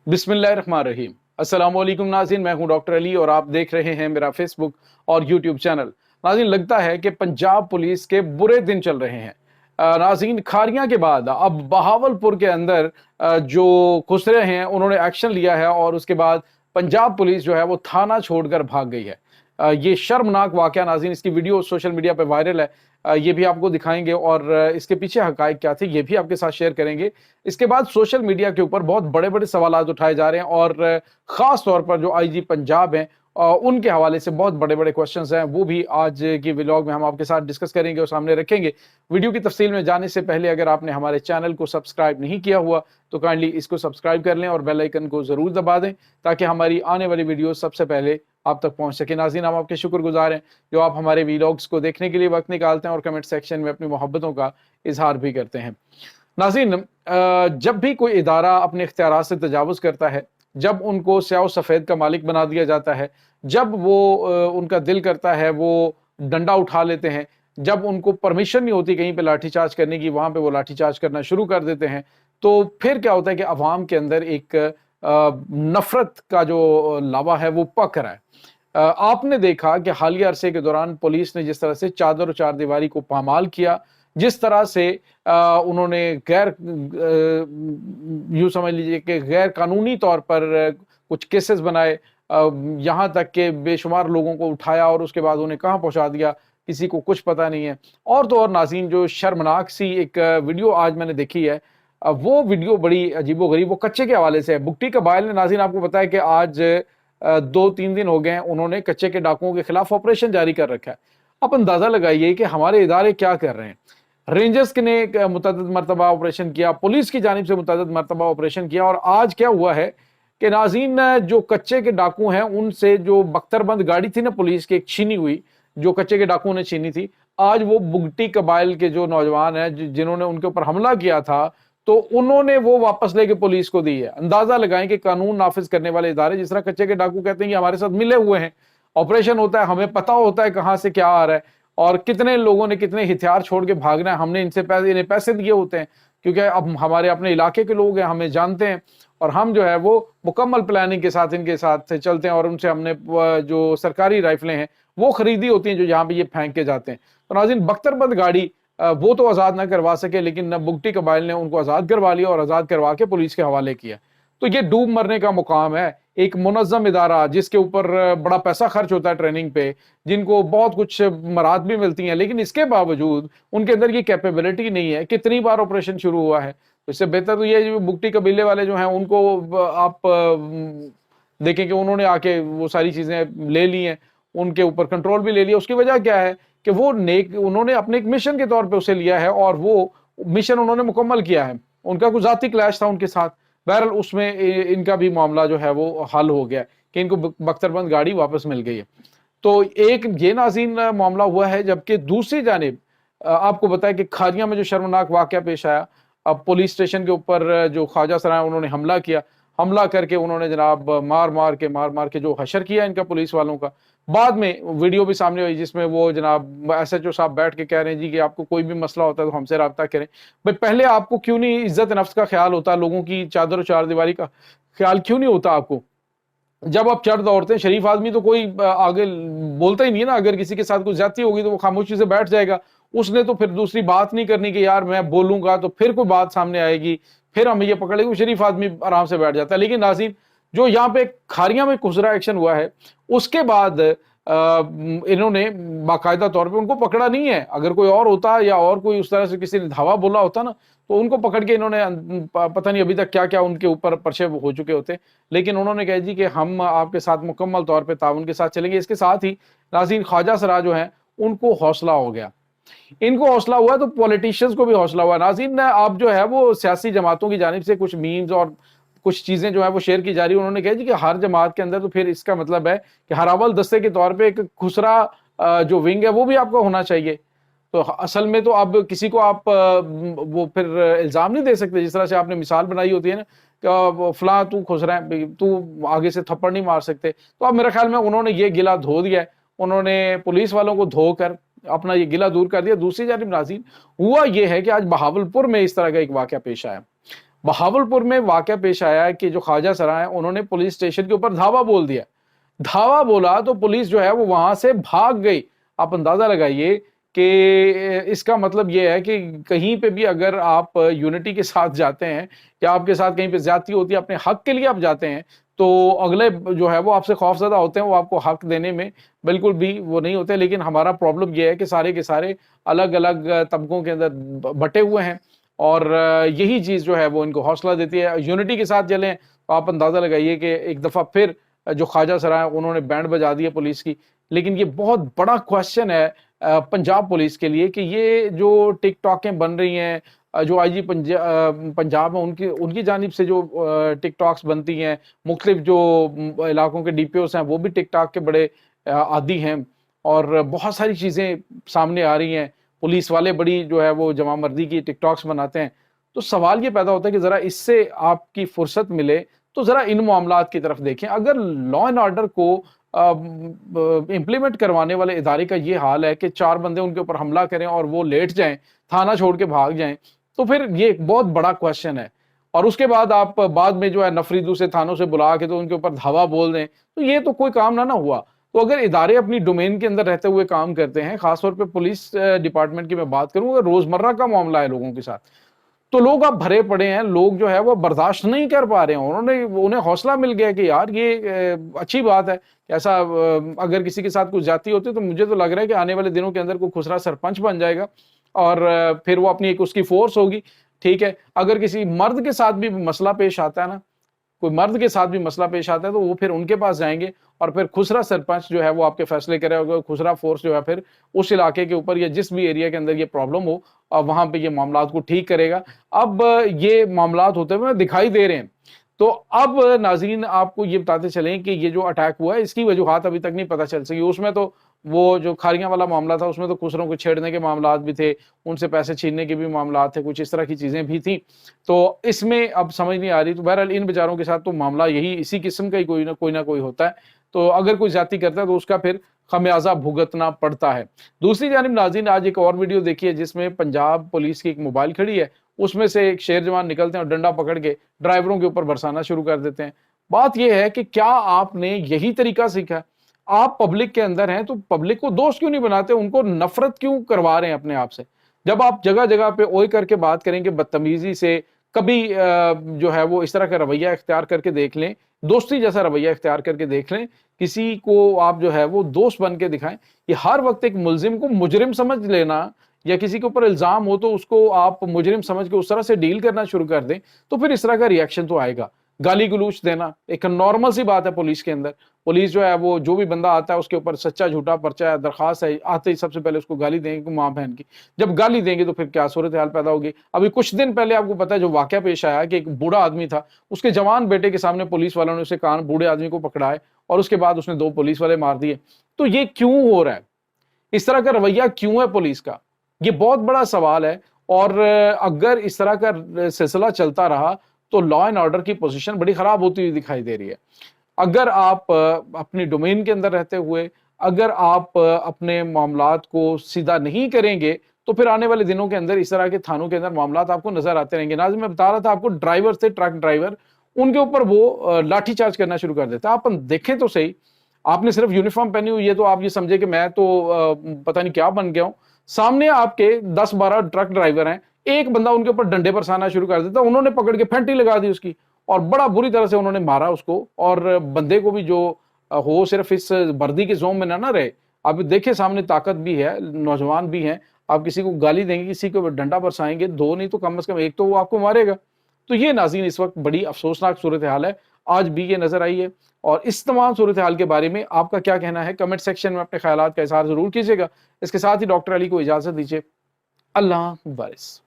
बिस्मिल्लाहिर्रहमानिर्रहीम। अस्सलाम वालेकुम नाज़रीन, मैं हूं डॉक्टर अली और आप देख रहे हैं मेरा फेसबुक और यूट्यूब चैनल। नाज़रीन, लगता है कि पंजाब पुलिस के बुरे दिन चल रहे हैं। नाज़रीन, खारियां के बाद अब बहावलपुर के अंदर जो खुसरे हैं उन्होंने एक्शन लिया है और उसके बाद पंजाब पुलिस जो है वो थाना छोड़कर भाग गई है। ये शर्मनाक वाकया नाज़रीन, इसकी वीडियो सोशल मीडिया पर वायरल है। ये भी आपको दिखाएंगे और इसके पीछे हकायक क्या थे ये भी आपके साथ शेयर करेंगे। इसके बाद सोशल मीडिया के ऊपर बहुत बड़े बड़े सवालात उठाए जा रहे हैं और खास तौर पर जो आईजी पंजाब हैं उनके हवाले से बहुत बड़े बड़े क्वेश्चंस हैं, वो भी आज की व्लॉग में हम आपके साथ डिस्कस करेंगे और सामने रखेंगे। वीडियो की तफसील में जाने से पहले अगर आपने हमारे चैनल को सब्सक्राइब नहीं किया हुआ तो काइंडली इसको सब्सक्राइब कर लें और बेल आइकन को जरूर दबा दें ताकि हमारी आने वाली वीडियो सबसे पहले आप तक पहुंच सके। नाज़रीन, हम आपके शुक्रगुजार हैं जो आप हमारे व्लॉग्स को देखने के लिए वक्त निकालते हैं और कमेंट सेक्शन में अपनी मोहब्बतों का इजहार भी करते हैं। नाज़रीन, जब भी कोई इदारा अपने इख्तियारात से तजावुज़ करता है, जब उनको स्याह सफ़ेद का मालिक बना दिया जाता है, जब वो उनका दिल करता है वो डंडा उठा लेते हैं, जब उनको परमिशन नहीं होती कहीं पे लाठीचार्ज करने की, वहाँ पे वो लाठीचार्ज करना शुरू कर देते हैं, तो फिर क्या होता है कि अवाम के अंदर एक नफरत का जो लावा है वो पक रहा है। आपने देखा कि हालिया अरसे के दौरान पुलिस ने जिस तरह से चादर और चारदीवारी को पामाल किया, जिस तरह से उन्होंने यूं समझ लीजिए कि गैर कानूनी तौर पर कुछ केसेस बनाए, यहाँ तक कि बेशुमार लोगों को उठाया और उसके बाद उन्हें कहाँ पहुंचा दिया किसी को कुछ पता नहीं है। और तो और नाज़रीन, जो शर्मनाक सी एक वीडियो आज मैंने देखी है, वो वीडियो बड़ी अजीबोगरीब, वो कच्चे के हवाले से है। बुगटी कबाइल ने, नाज़रीन आपको पता है कि आज 2-3 दिन हो गए हैं, उन्होंने कच्चे के डाकुओं के खिलाफ ऑपरेशन जारी कर रखा है। आप अंदाजा लगाइए कि हमारे इदारे क्या कर रहे हैं। रेंजर्स ने मुतअद्दिद मरतबा ऑपरेशन किया, पुलिस की जानिब से मुतअद्दिद मरतबा ऑपरेशन किया और आज क्या हुआ है कि नाज़रीन, जो कच्चे के डाकू हैं उनसे जो बख्तरबंद गाड़ी थी ना पुलिस की, एक छीनी हुई, जो कच्चे के डाकुओं ने छीनी थी, आज वो बुगटी कबाइल के जो नौजवान हैं जिन्होंने उनके ऊपर हमला किया था, तो उन्होंने वो वापस लेके पुलिस को दी है। अंदाजा लगाएं कि कानून नाफिज करने वाले इदारे, जिस तरह कच्चे के डाकू कहते हैं कि हमारे साथ मिले हुए हैं, ऑपरेशन होता है, हमें पता होता है कहाँ से क्या आ रहा है और कितने लोगों ने कितने हथियार छोड़ के भागना है, हमने इन्हें पैसे दिए होते हैं क्योंकि अब हमारे अपने इलाके के लोग हैं, हमें जानते हैं और हम जो है वो मुकम्मल प्लानिंग के साथ इनके साथ चलते हैं और उनसे हमने जो सरकारी राइफलें हैं वो खरीदी होती हैं जो यहाँ पे ये फेंक के जाते हैं। तो नाज़रीन, बख्तरबंद गाड़ी वो तो आज़ाद ना करवा सके, लेकिन न बुगटी कबाइल ने उनको आज़ाद करवा लिया और आज़ाद करवा के पुलिस के हवाले किया। तो ये डूब मरने का मुकाम है। एक मुनज़्ज़म इदारा जिसके ऊपर बड़ा पैसा खर्च होता है ट्रेनिंग पे, जिनको बहुत कुछ मराद भी मिलती हैं, लेकिन इसके बावजूद उनके अंदर ये कैपेबिलिटी नहीं है। कितनी बार ऑपरेशन शुरू हुआ है, तो इससे बेहतर तो ये जो बुगटी कबीले वाले जो हैं उनको आप देखें कि उन्होंने आके वो सारी चीज़ें ले ली हैं, उनके ऊपर कंट्रोल भी ले लिया। उसकी वजह क्या है कि वो उन्होंने अपने एक मिशन के तौर पे उसे लिया है और वो मिशन उन्होंने मुकम्मल किया है। उनका कुछ ज़ाती क्लैश था उनके साथ, बहरहाल उसमें इनका भी मामला जो है वो हल हो गया कि इनको बख्तरबंद गाड़ी वापस मिल गई है। तो एक ये नाज़रीन मामला हुआ है, जबकि दूसरी जानिब आपको बताया कि खारियां में जो शर्मनाक वाकया पेश आया, अब पुलिस स्टेशन के ऊपर जो ख्वाजा सराय उन्होंने हमला किया, हमला करके उन्होंने जनाब मार मार के जो हशर किया इनका पुलिस वालों का। बाद में वीडियो भी सामने हुई जिसमें वो जनाब SHO साहब बैठ के कह रहे हैं जी कि आपको कोई भी मसला होता है तो हमसे रब्ता करें। भाई, पहले आपको क्यों नहीं इज्जत नफ्स का ख्याल होता, लोगों की चादर और चारदीवारी का ख्याल क्यों नहीं होता आपको? जब आप चढ़ दौड़ते हैं, शरीफ आदमी तो कोई आगे बोलता ही नहीं है ना। अगर किसी के साथ कुछ ज्यादती होगी तो वो खामोशी से बैठ जाएगा, उसने तो फिर दूसरी बात नहीं करनी कि यार मैं बोलूंगा तो फिर कोई बात सामने आएगी, फिर हम ये पकड़ लेंगे। शरीफ आदमी आराम से बैठ जाता है। लेकिन नाज़रीन, जो यहाँ पे खारियां में खुसरा एक्शन हुआ है, उसके बाद इन्होंने बाकायदा तौर पे उनको पकड़ा नहीं है। अगर कोई और होता या और कोई उस तरह से किसी ने धावा बोला होता ना, तो उनको पकड़ के इन्होंने पता नहीं अभी तक क्या क्या उनके ऊपर पर्चे हो चुके होते। लेकिन उन्होंने कहा जी कि हम आपके साथ मुकम्मल तौर पे ताउन के साथ चलेंगे। इसके साथ ही नाज़रीन, ख्वाजा सरा जो हैं उनको हौसला हो गया, इनको हौसला हुआ तो पॉलिटिशियंस को भी हौसला हुआ। नाज़रीन, आप जो है वो सियासी जमातों की जानिब से कुछ मीम्स और कुछ चीजें जो है वो शेयर की जा रही है। उन्होंने कहा जी कि हर जमात के अंदर तो फिर इसका मतलब है कि हर अव्वल दस्ते के तौर पे एक खुसरा जो विंग है वो भी आपको होना चाहिए। तो असल में तो अब किसी को आप वो फिर इल्जाम नहीं दे सकते, जिस तरह से आपने मिसाल बनाई होती है ना कि फलां तू खुसरा है, तू आगे से थप्पड़ नहीं मार सकते। तो अब मेरे ख्याल में उन्होंने ये गिला धो दिया है, उन्होंने पुलिस वालों को धोकर अपना ये गिला दूर कर दिया। दूसरी जानिब नाज़रीन, हुआ ये है कि आज बहावलपुर में इस तरह का एक वाकया पेश आया। बहावलपुर में वाकया पेश आया है कि जो ख्वाजा सरा है उन्होंने पुलिस स्टेशन के ऊपर धावा बोल दिया। धावा बोला तो पुलिस जो है वो वहां से भाग गई। आप अंदाजा लगाइए कि इसका मतलब ये है कि कहीं पे भी अगर आप यूनिटी के साथ जाते हैं या आपके साथ कहीं पे ज्यादती होती है, अपने हक के लिए आप जाते हैं, तो अगले जो है वो आपसे खौफजदा होते हैं, वो आपको हक देने में बिल्कुल भी वो नहीं होते। लेकिन हमारा प्रॉब्लम ये है कि सारे के सारे अलग अलग तबकों के अंदर बटे हुए हैं और यही चीज जो है वो इनको हौसला देती है। यूनिटी के साथ चलें तो आप अंदाजा लगाइए कि एक दफा फिर जो ख्वाजा सरा है उन्होंने बैंड बजा दी है पुलिस की। लेकिन ये बहुत बड़ा क्वेश्चन है पंजाब पुलिस के लिए कि ये जो टिकटॉकें बन रही हैं, जो आईजी पंजाब में उनकी उनकी जानिब से जो टिकटॉक्स बनती हैं, मुख्तलिफ जो इलाकों के डीपीओस हैं वो भी टिकटॉक के बड़े आदी हैं और बहुत सारी चीज़ें सामने आ रही हैं। पुलिस वाले बड़ी जो है वो जमा मर्दी की टिकटॉक्स बनाते हैं। तो सवाल ये पैदा होता है कि ज़रा इससे आपकी फुर्सत मिले तो ज़रा इन मामलात की तरफ देखें। अगर लॉ एंड ऑर्डर को इम्प्लीमेंट करवाने वाले इदारे का ये हाल है कि 4 बंदे उनके ऊपर हमला करें और वो लेट जाएं, थाना छोड़ के भाग जाएं, तो फिर ये एक बहुत बड़ा क्वेश्चन है। और उसके बाद आप बाद में जो है नफरीदू से थानों से बुला के तो उनके ऊपर धावा बोल दें, तो ये तो कोई काम ना हुआ। तो अगर इदारे अपनी डोमेन के अंदर रहते हुए काम करते हैं, खासतौर पर पुलिस डिपार्टमेंट की मैं बात करूँ, रोजमर्रा का मामला है लोगों के साथ, तो लोग अब भरे पड़े हैं, लोग जो है वो बर्दाश्त नहीं कर पा रहे हैं। उन्हें हौसला मिल गया कि यार ये अच्छी बात है। ऐसा अगर किसी के साथ कुछ जाती होती तो मुझे तो लग रहा है कि आने वाले दिनों के अंदर कोई खुसरा सरपंच बन जाएगा और फिर वो अपनी एक उसकी फोर्स होगी। ठीक है, अगर किसी मर्द के साथ भी मसला पेश आता है ना, कोई मर्द के साथ भी मसला पेश आता है तो वो फिर उनके पास जाएंगे और फिर खुसरा सरपंच जो है वो आपके फैसले करेगा। खुसरा फोर्स जो है फिर उस इलाके के ऊपर या जिस भी एरिया के अंदर ये प्रॉब्लम हो वहां पे ये मामलात को ठीक करेगा। अब ये मामलात होते हुए दिखाई दे रहे हैं। तो अब नाज़रीन आपको ये बताते चलें कि ये जो अटैक हुआ है इसकी वजूहात अभी तक नहीं पता चल सकी। उसमें तो वो जो खारियां वाला मामला था उसमें तो खुसरों को छेड़ने के मामलात भी थे, उनसे पैसे छीनने के भी मामलात थे, कुछ इस तरह की चीजें भी थी। तो इसमें अब समझ नहीं आ रही। तो बहरहाल इन बेचारों के साथ तो मामला यही इसी किस्म का ही कोई ना कोई होता है। तो अगर कोई ज्यादती करता है तो उसका फिर खमियाजा भुगतना पड़ता है। दूसरी जानिब नाज़रीन आज एक और वीडियो देखिए जिसमें पंजाब पुलिस की एक मोबाइल खड़ी है, उसमें से एक शेर जवान निकलते हैं और डंडा पकड़ के ड्राइवरों के ऊपर बरसाना शुरू कर देते हैं। बात यह है कि क्या आपने यही तरीका सीखा? आप पब्लिक के अंदर हैं तो पब्लिक को दोस्त क्यों नहीं बनाते, उनको नफरत क्यों करवा रहे हैं अपने आप से? जब आप जगह जगह पे ओए करके बात करेंगे बदतमीजी से, कभी जो है वो इस तरह का रवैया इख्तियार करके देख लें, दोस्ती जैसा रवैया इख्तियार करके देख लें, किसी को आप जो है वो दोस्त बन के दिखाएं। ये हर वक्त एक मुलजिम को मुजरिम समझ लेना या किसी के ऊपर इल्जाम हो तो उसको आप मुजरिम समझ के उस तरह से डील करना शुरू कर दें तो फिर इस तरह का रिएक्शन तो आएगा। गाली गलूच देना एक नॉर्मल सी बात है पुलिस के अंदर। पुलिस जो है वो जो भी बंदा आता है उसके ऊपर सच्चा झूठा पर्चा है, दरखास्त है, आते ही सबसे पहले उसको गाली देंगे माँ बहन की। जब गाली देंगे तो फिर क्या सूरत हाल पैदा होगी। अभी कुछ दिन पहले आपको पता है जो वाकया पेश आया कि एक बूढ़ा आदमी था, उसके जवान बेटे के सामने पुलिस वालों ने उसे कान बूढ़े आदमी को पकड़ाए और उसके बाद उसने 2 पुलिस वाले मार दिए। तो ये क्यों हो रहा है? इस तरह का रवैया क्यों है पुलिस का? ये बहुत बड़ा सवाल है। और अगर इस तरह का सिलसिला चलता रहा तो लॉ एंड ऑर्डर की पोजीशन बड़ी खराब होती हुई दिखाई दे रही है। अगर आप अपनी डोमेन के अंदर रहते हुए अगर आप अपने मामलात को सीधा नहीं करेंगे तो फिर आने वाले दिनों के अंदर इस तरह के थानों के अंदर मामलात आपको नजर आते रहेंगे। नाज़रीन मैं बता रहा था आपको, ड्राइवर थे, ट्रक ड्राइवर, उनके ऊपर वो लाठीचार्ज करना शुरू कर देता है। आप देखें तो सही, आपने सिर्फ यूनिफॉर्म पहनी हुई है तो आप ये समझे कि मैं तो पता नहीं क्या बन गया हूं। सामने आपके 10-12 ट्रक ड्राइवर हैं, एक बंदा उनके ऊपर डंडे बरसाना शुरू कर देता, उन्होंने पकड़ के फेंटी लगा दी उसकी और बड़ा बुरी तरह से उन्होंने मारा उसको। और बंदे को भी जो हो सिर्फ इस वर्दी के जोम में ना रहे। आप देखिए सामने ताकत भी है, नौजवान भी हैं, आप किसी को गाली देंगे, किसी को डंडा बरसाएंगे, 2 नहीं तो कम से कम एक तो वो आपको मारेगा। तो ये नाज़रीन इस वक्त बड़ी अफसोसनाक सूरत हाल है, आज भी ये नजर आई है। और इस तमाम सूरत हाल के बारे में आपका क्या कहना है कमेंट सेक्शन में अपने ख्यालात का इजहार जरूर कीजिएगा। इसके साथ ही डॉक्टर अली को इजाजत दीजिए। अल्लाह हाफ़िज़।